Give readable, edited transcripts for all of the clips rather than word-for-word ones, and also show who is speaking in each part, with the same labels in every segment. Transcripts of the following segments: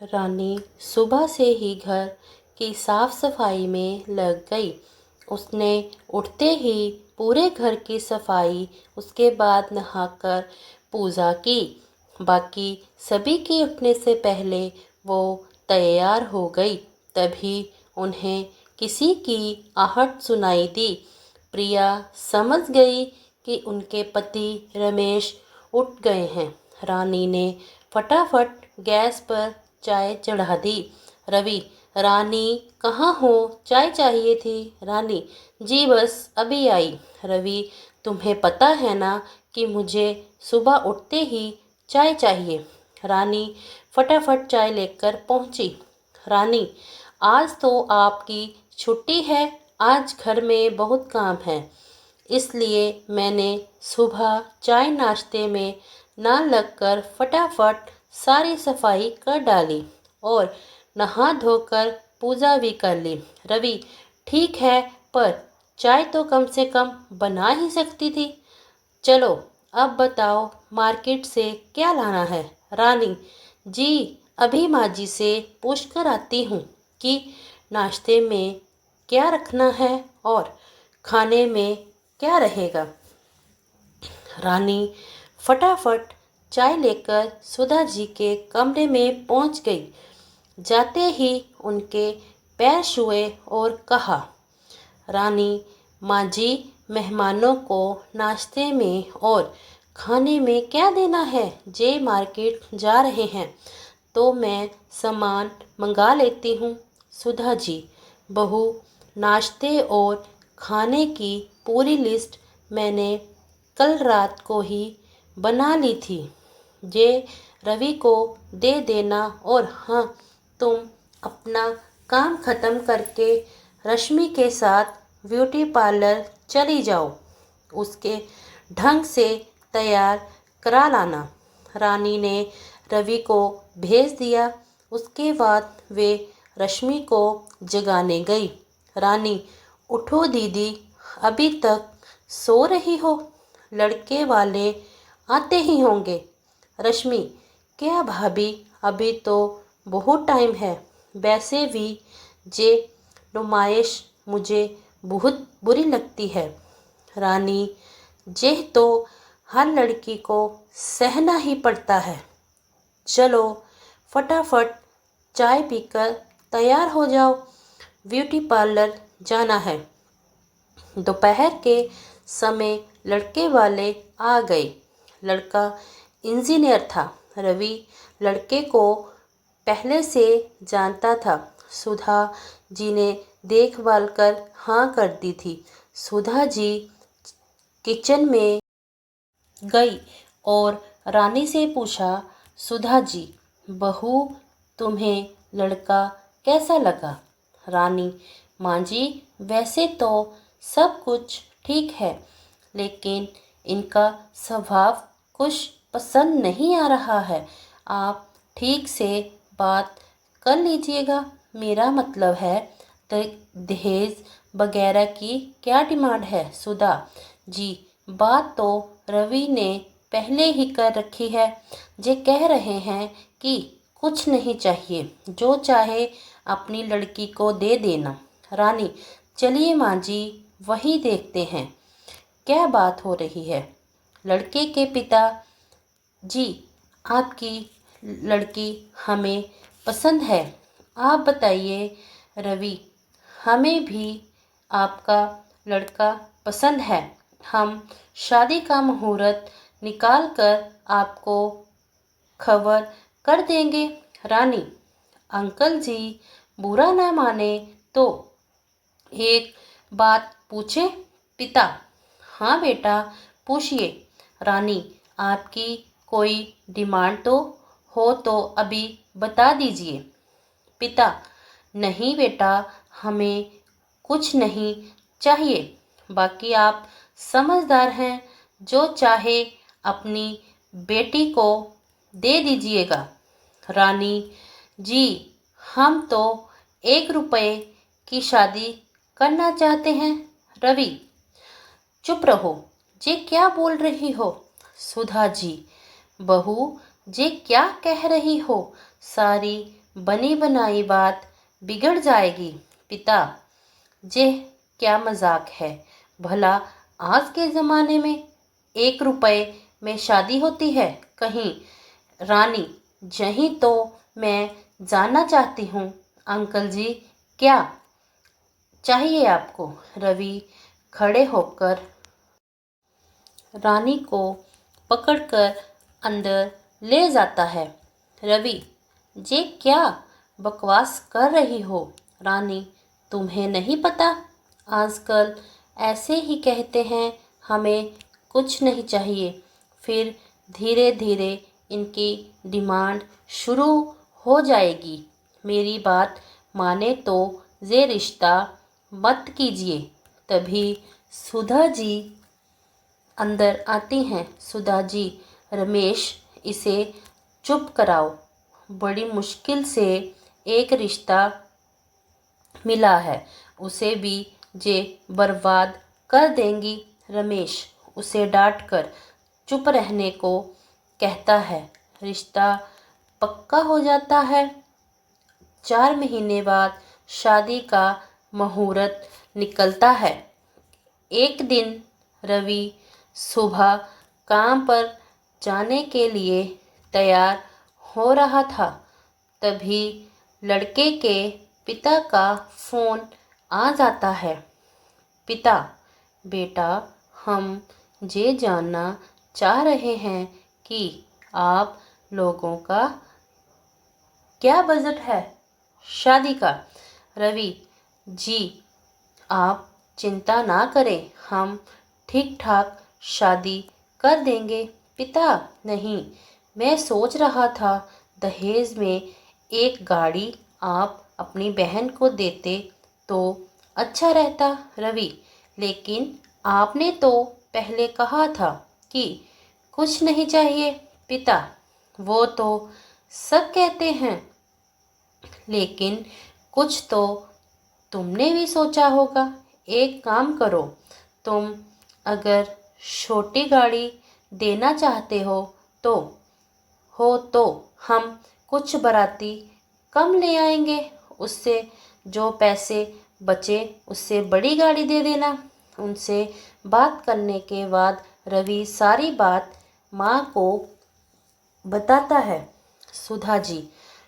Speaker 1: रानी सुबह से ही घर की साफ सफाई में लग गई। उसने उठते ही पूरे घर की सफाई, उसके बाद नहाकर पूजा की। बाकी सभी के उठने से पहले वो तैयार हो गई। तभी उन्हें किसी की आहट सुनाई दी। प्रिया समझ गई कि उनके पति रमेश उठ गए हैं। रानी ने फटाफट गैस पर चाय चढ़ा दी। रवि, रानी कहाँ हो? चाय चाहिए थी। रानी, जी बस अभी आई। रवि, तुम्हें पता है ना कि मुझे सुबह उठते ही चाय चाहिए। रानी फटाफट चाय लेकर पहुंची। रानी, आज तो आपकी छुट्टी है। आज घर में बहुत काम है, इसलिए मैंने सुबह चाय नाश्ते में ना लगकर फटाफट सारी सफाई कर डाली और नहा धोकर पूजा भी कर ली। रवि, ठीक है, पर चाय तो कम से कम बना ही सकती थी। चलो अब बताओ, मार्केट से क्या लाना है। रानी, जी अभी माँ जी से पूछ कर आती हूँ कि नाश्ते में क्या रखना है और खाने में क्या रहेगा। रानी फटाफट चाय लेकर सुधा जी के कमरे में पहुंच गई। जाते ही उनके पैर छुए और कहा, रानी, माँ जी, मेहमानों को नाश्ते में और खाने में क्या देना है? जे मार्केट जा रहे हैं तो मैं सामान मंगा लेती हूँ। सुधा जी, बहू, नाश्ते और खाने की पूरी लिस्ट मैंने कल रात को ही बना ली थी। ये रवि को दे देना और हाँ, तुम अपना काम ख़त्म करके रश्मि के साथ ब्यूटी पार्लर चली जाओ। उसके ढंग से तैयार करा लाना। रानी ने रवि को भेज दिया। उसके बाद वे रश्मि को जगाने गई। रानी, उठो दीदी, अभी तक सो रही हो? लड़के वाले आते ही होंगे। रश्मि, क्या भाभी, अभी तो बहुत टाइम है। वैसे भी जे नुमाइश मुझे बहुत बुरी लगती है। रानी, जे तो हर लड़की को सहना ही पड़ता है। चलो फटाफट चाय पीकर तैयार हो जाओ, ब्यूटी पार्लर जाना है। दोपहर के समय लड़के वाले आ गए। लड़का इंजीनियर था। रवि लड़के को पहले से जानता था। सुधा जी ने देखभाल कर हाँ कर दी थी। सुधा जी किचन में गई और रानी से पूछा, सुधा जी, बहू, तुम्हें लड़का कैसा लगा? रानी, माँ जी, वैसे तो सब कुछ ठीक है, लेकिन इनका स्वभाव कुछ पसंद नहीं आ रहा है। आप ठीक से बात कर लीजिएगा। मेरा मतलब है दहेज वगैरह की क्या डिमांड है? सुधा जी, बात तो रवि ने पहले ही कर रखी है। जे कह रहे हैं कि कुछ नहीं चाहिए, जो चाहे अपनी लड़की को दे देना। रानी, चलिए माँ जी, वही देखते हैं क्या बात हो रही है। लड़के के पिता जी, आपकी लड़की हमें पसंद है। आप बताइए। रवि, हमें भी आपका लड़का पसंद है। हम शादी का मुहूर्त निकाल कर आपको खबर कर देंगे। रानी, अंकल जी बुरा ना माने तो एक बात पूछे? पिता, हाँ बेटा, पूछिए। रानी, आपकी कोई डिमांड तो हो तो अभी बता दीजिए। पिता, नहीं बेटा, हमें कुछ नहीं चाहिए। बाकी आप समझदार हैं, जो चाहे अपनी बेटी को दे दीजिएगा। रानी, जी, हम तो 1 रुपए की शादी करना चाहते हैं। रवि, चुप रहो, जे क्या बोल रही हो? सुधा जी, बहू, जे क्या कह रही हो? सारी बनी बनाई बात बिगड़ जाएगी। पिता, ये क्या मजाक है? भला आज के ज़माने में 1 रुपए में शादी होती है कहीं? रानी, यही तो मैं जानना चाहती हूँ। अंकल जी, क्या चाहिए आपको? रवि खड़े होकर रानी को पकड़कर अंदर ले जाता है। रवि, ये क्या बकवास कर रही हो? रानी, तुम्हें नहीं पता? आजकल ऐसे ही कहते हैं, हमें कुछ नहीं चाहिए। फिर धीरे धीरे इनकी डिमांड शुरू हो जाएगी। मेरी बात माने तो ये रिश्ता मत कीजिए। तभी सुधा जी अंदर आती हैं। सुधा जी, रमेश, इसे चुप कराओ। बड़ी मुश्किल से एक रिश्ता मिला है, उसे भी जे बर्बाद कर देंगी। रमेश उसे डांट कर चुप रहने को कहता है। रिश्ता पक्का हो जाता है। 4 महीने बाद शादी का मुहूर्त निकलता है। एक दिन रवि सुबह काम पर जाने के लिए तैयार हो रहा था। तभी लड़के के पिता का फ़ोन आ जाता है। पिता, बेटा, हम ये जानना चाह रहे हैं कि आप लोगों का क्या बजट है शादी का? रवि जी, आप चिंता ना करें, हम ठीक ठाक शादी कर देंगे। पिता, नहीं, मैं सोच रहा था दहेज में एक गाड़ी आप अपनी बहन को देते तो अच्छा रहता। रवि, लेकिन आपने तो पहले कहा था कि कुछ नहीं चाहिए। पिता, वो तो सब कहते हैं, लेकिन कुछ तो तुमने भी सोचा होगा। एक काम करो, तुम अगर छोटी गाड़ी देना चाहते तो तो हम कुछ बाराती कम ले आएंगे। उससे जो पैसे बचे उससे बड़ी गाड़ी दे देना। उनसे बात करने के बाद रवि सारी बात माँ को बताता है। सुधा जी,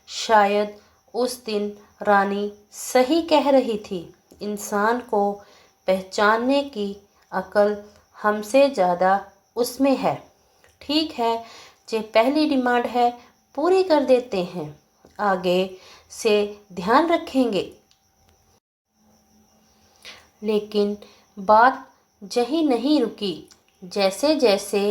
Speaker 1: शायद उस दिन रानी सही कह रही थी। इंसान को पहचानने की अकल हमसे ज़्यादा उसमें है। ठीक है, जो पहली डिमांड है पूरी कर देते हैं, आगे से ध्यान रखेंगे। लेकिन बात यहीं नहीं रुकी। जैसे जैसे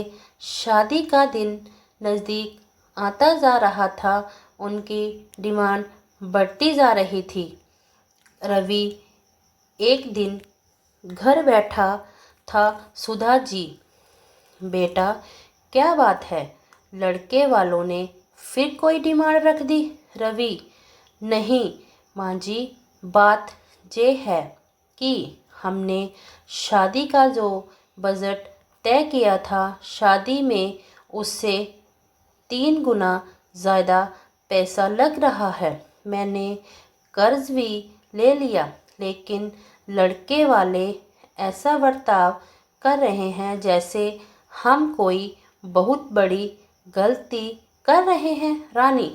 Speaker 1: शादी का दिन नज़दीक आता जा रहा था, उनकी डिमांड बढ़ती जा रही थी। रवि एक दिन घर बैठा था। सुधा जी, बेटा, क्या बात है? लड़के वालों ने फिर कोई डिमांड रख दी? रवि, नहीं माँ जी, बात ये है कि हमने शादी का जो बजट तय किया था, शादी में उससे 3 गुना ज़्यादा पैसा लग रहा है। मैंने कर्ज भी ले लिया, लेकिन लड़के वाले ऐसा बर्ताव कर रहे हैं जैसे हम कोई बहुत बड़ी गलती कर रहे हैं। रानी,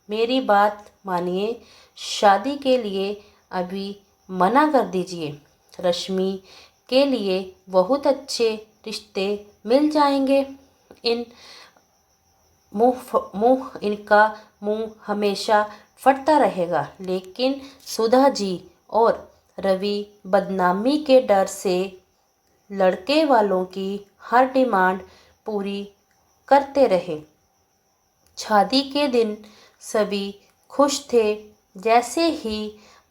Speaker 1: मेरी बात मानिए, शादी के लिए अभी मना कर दीजिए। रश्मि के लिए बहुत अच्छे रिश्ते मिल जाएंगे। इन इनका मुंह हमेशा फटता रहेगा। लेकिन सुधा जी और रवि बदनामी के डर से लड़के वालों की हर डिमांड पूरी करते रहे। शादी के दिन सभी खुश थे। जैसे ही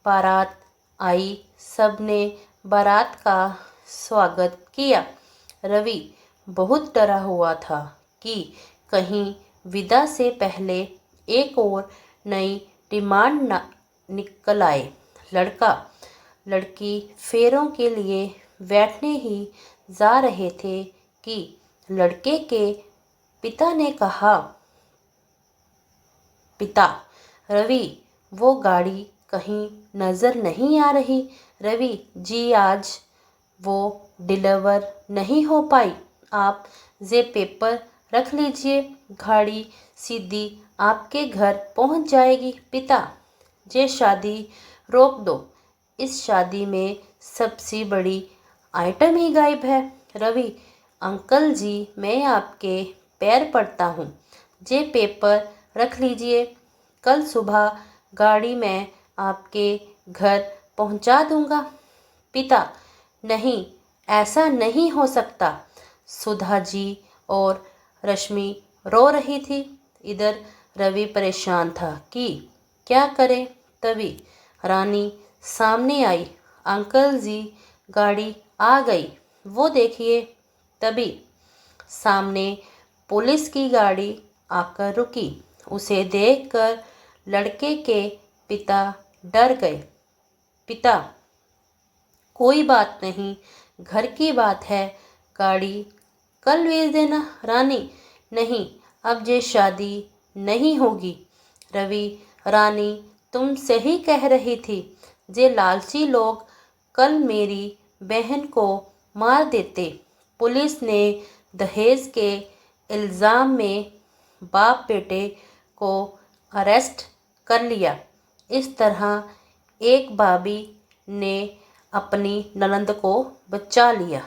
Speaker 1: बारात आई, सबने बारात का स्वागत किया। रवि बहुत डरा हुआ था कि कहीं विदा से पहले एक और नई डिमांड न निकल आए। लड़का लड़की फेरों के लिए बैठने ही जा रहे थे कि लड़के के पिता ने कहा, पिता, रवि वो गाड़ी कहीं नज़र नहीं आ रही। रवि जी आज वो डिलीवर नहीं हो पाई। आप ये पेपर रख लीजिए, गाड़ी सीधी आपके घर पहुंच जाएगी। पिता ये शादी रोक दो, इस शादी में सबसे बड़ी आइटम ही गायब है। रवि अंकल जी मैं आपके पैर पड़ता हूँ, ये पेपर रख लीजिए, कल सुबह गाड़ी मैं आपके घर पहुंचा दूंगा। पिता नहीं, ऐसा नहीं हो सकता। सुधा जी और रश्मि रो रही थी। इधर रवि परेशान था कि क्या करे। तभी रानी सामने आई। अंकल जी गाड़ी आ गई, वो देखिए। तभी सामने पुलिस की गाड़ी आकर रुकी। उसे देखकर लड़के के पिता डर गए। पिता कोई बात नहीं, घर की बात है, गाड़ी कल भेज देना। रानी नहीं, अब ये शादी नहीं होगी। रवि रानी तुम सही कह रही थी, ये लालची लोग कल मेरी बहन को मार देते। पुलिस ने दहेज के इल्ज़ाम में बाप बेटे को अरेस्ट कर लिया। इस तरह एक भाभी ने अपनी ननंद को बचा लिया।